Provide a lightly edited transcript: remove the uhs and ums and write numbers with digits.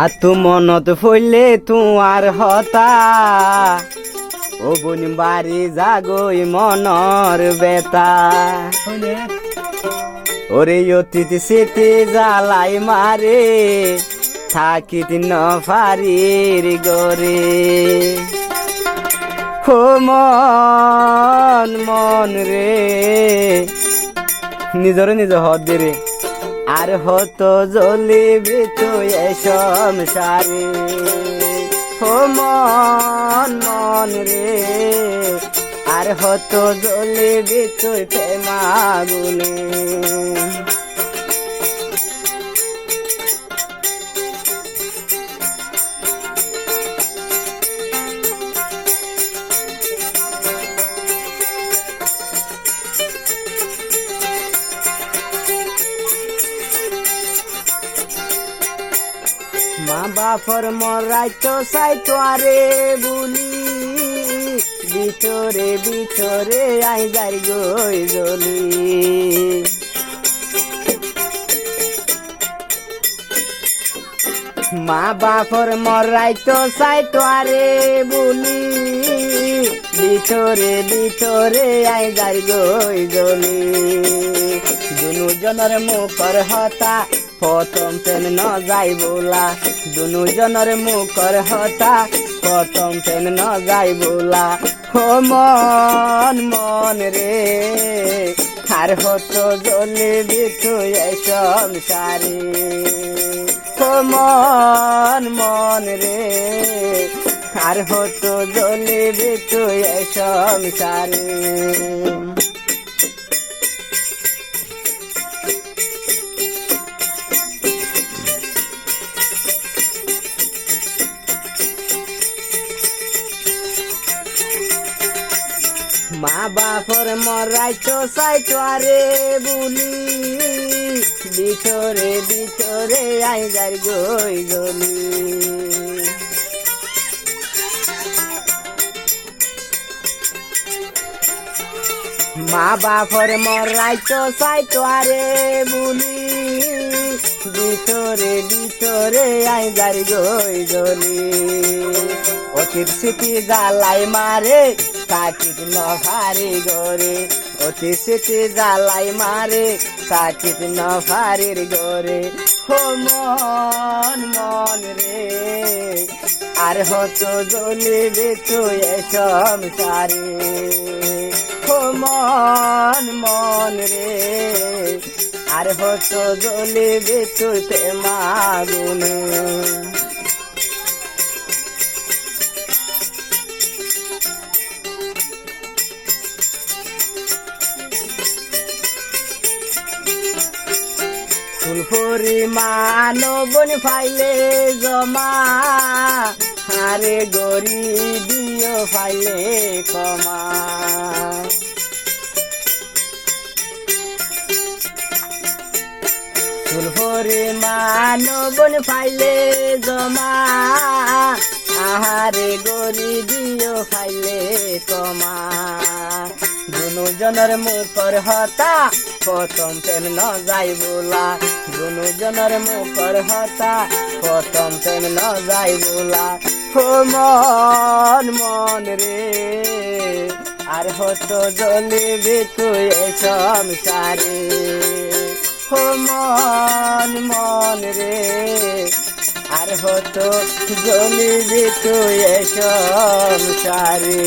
হাতু মনত ফইলে তোমার হতা ও বোন বাড়ি জাগই মনর বেতা ওরে অতীত স্মৃতি জ্বালাই মারে থাকিত নফারির গরে ও মন মন রে নিজরে নিজ হদ দে রে আর হতো জ্বলিবি তুই সংসারে ও মন মন রে আর হতো জ্বলিবি তুই প্রেমাগুনে মা বাপর মরাই তো চাই তোয়ারে বুলি ভিতরে ভিতরে আই যাই গই জলি মা বাপর মরাই তো চাই তোয়ারে বুলি ভিতরে ভিতরে আই যাই গই জলি দুনু জনের মুখর হতা প্রথম প্রেম ন যাই বোলা দুনু জনের মুখর হতা প্রথম প্রেম ন যাই বোলা ও মন মন রে আর হতো জ্বলিবি তুই সংসারে ও মন মন রে আর হতো জ্বলিবি তুই সংসারে মা বাপর মরাই তো চাই তোয়ারে বুলি ভিতরে ভিতরে আই যাই গই জলি মা বাপর মরাই তো চাই তোয়ারে বুলি ভিতরে ভিতরে আই যাই গই জলি অতীত স্মৃতি জ্বালাই মারে থাকিত নফারি গরে অতীত স্মৃতি জ্বালাই মারে থাকিত নফারির গরে ও মন মন রে আর হতো জ্বলিবি তুই সংসারে ও মন মন রে আর হতো জ্বলিবি তুই প্রেমাগুনে ফুলফুরি মানবন ফাইলে জমা হারে গরি দিও ফাইলে কমা ফুলফুরি মানবন ফাইলে জমা আহারে গরি দিও ফাইলে কমা দুনু জনের মুখর হতা প্রথম প্রেম ন যাই বোলা দুনু জনের মুখর হতা প্রথম প্রেম ন যাই বোলা ও মন মন রে আর হতো জ্বলিবি তুই সংসারে ও মন মন রে আর হতো জ্বলিবি তুই সংসারে।